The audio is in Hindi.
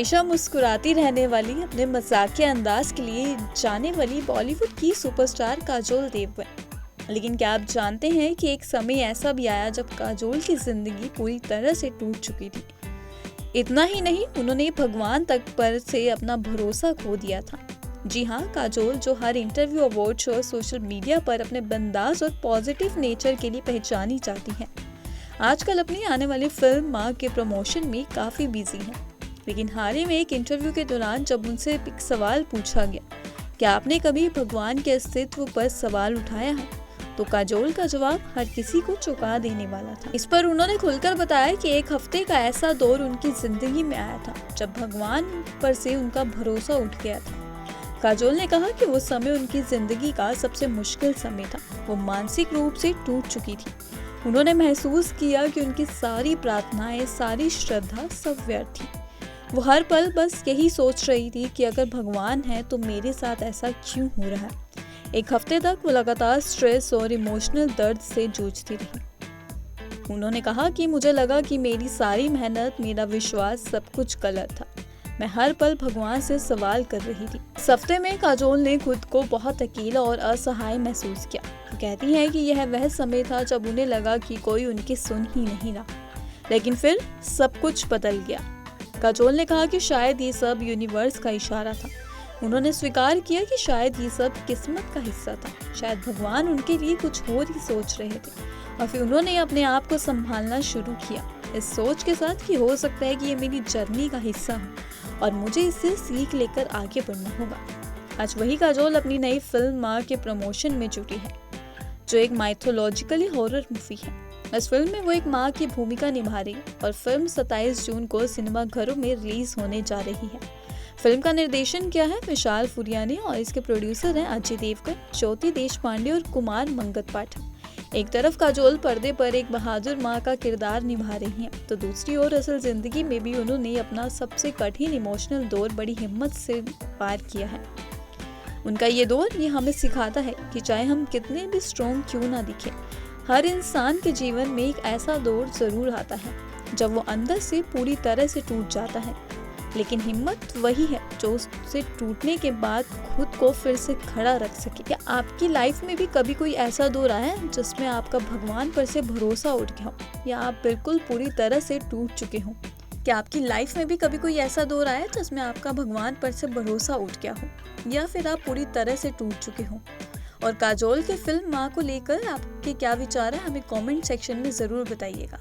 हमेशा मुस्कुराती रहने वाली, अपने मजाकिया अंदाज के लिए जाने वाली बॉलीवुड की सुपरस्टार काजोल देवगन। लेकिन क्या आप जानते हैं कि एक समय ऐसा भी आया जब काजोल की जिंदगी पूरी तरह से टूट चुकी थी। इतना ही नहीं, उन्होंने भगवान तक पर से अपना भरोसा खो दिया था। जी हाँ, काजोल जो हर इंटरव्यू, अवार्ड शो और सोशल मीडिया पर अपने बंदाज और पॉजिटिव नेचर के लिए पहचानी जाती हैं, आजकल अपनी आने वाली फिल्म माँ के प्रमोशन में काफी बिजी हैं। लेकिन हाल ही में एक इंटरव्यू के दौरान जब उनसे एक सवाल पूछा गया, क्या आपने कभी भगवान के अस्तित्व पर सवाल उठाया है, तो काजोल का जवाब हर किसी को चौंका देने वाला था। इस पर उन्होंने खुलकर बताया कि एक हफ्ते का ऐसा दौर उनकी जिंदगी में आया था जब भगवान पर से उनका भरोसा उठ गया था। काजोल ने कहा कि वो समय उनकी जिंदगी का सबसे मुश्किल समय था। वो मानसिक रूप से टूट चुकी थी। उन्होंने महसूस किया कि उनकी सारी प्रार्थनाएं, सारी श्रद्धा सब व्यर्थ थी। वो हर पल बस यही सोच रही थी कि अगर भगवान है तो मेरे साथ ऐसा क्यों हो रहा है। एक हफ्ते तक वो लगातार स्ट्रेस और इमोशनल दर्द से जूझती रही। उन्होंने कहा कि मुझे लगा कि मेरी सारी मेहनत, मेरा विश्वास सब कुछ गलत था। मैं हर पल भगवान से सवाल कर रही थी। इस हफ्ते में काजोल ने खुद को बहुत अकेला और असहाय महसूस किया। वो कहती हैं कि यह वह समय था जब उन्हें लगा कि कोई उनकी सुन ही नहीं रहा। लेकिन फिर सब कुछ बदल गया। काजोल ने कहा कि शायद ये सब यूनिवर्स का इशारा था। उन्होंने स्वीकार किया कि शायद ये सब किस्मत का हिस्सा था। शायद भगवान उनके लिए कुछ और ही सोच रहे थे। और फिर उन्होंने अपने आप को संभालना शुरू किया, इस सोच के साथ कि हो सकता है कि ये मेरी जर्नी का हिस्सा हो और मुझे इससे सीख लेकर आगे बढ़ना होगा। आज वही काजोल अपनी नई फिल्म माँ के प्रमोशन में जुटी है, जो एक माइथोलॉजिकली हॉरर मूवी है। इस फिल्म में वो एक माँ की भूमिका निभा रही है और फिल्म 27 जून को सिनेमा घरों में रिलीज होने जा रही है। फिल्म का निर्देशन किया है विशाल फुरिया ने और इसके प्रोड्यूसर हैं अजय देवगन, ज्योति देशपांडे और कुमार मंगत पाठक। एक तरफ काजोल पर्दे पर एक बहादुर माँ का किरदार निभा रही हैं, तो दूसरी ओर असल जिंदगी में भी उन्होंने अपना सबसे कठिन इमोशनल दौर बड़ी हिम्मत से पार किया है। उनका ये दौर हमें सिखाता है कि चाहे हम कितने भी स्ट्रॉन्ग क्यों ना दिखे, हर इंसान के जीवन में एक ऐसा दौर जरूर आता है जब वो अंदर से पूरी तरह से टूट जाता है। लेकिन हिम्मत वही है जो उससे टूटने के बाद खुद को फिर से खड़ा रख सके। क्या आपकी लाइफ में भी कभी कोई ऐसा दौर आया है जिसमें आपका भगवान पर से भरोसा उठ गया हो, या आप बिल्कुल पूरी तरह से टूट चुके हो? क्या आपकी लाइफ में भी कभी कोई ऐसा दौर आया है जिसमें आपका भगवान पर से भरोसा उठ गया हो, या फिर आप पूरी तरह से टूट चुके हो? और काजोल के फिल्म माँ को लेकर आपके क्या विचार है, हमें कमेंट सेक्शन में जरूर बताइएगा।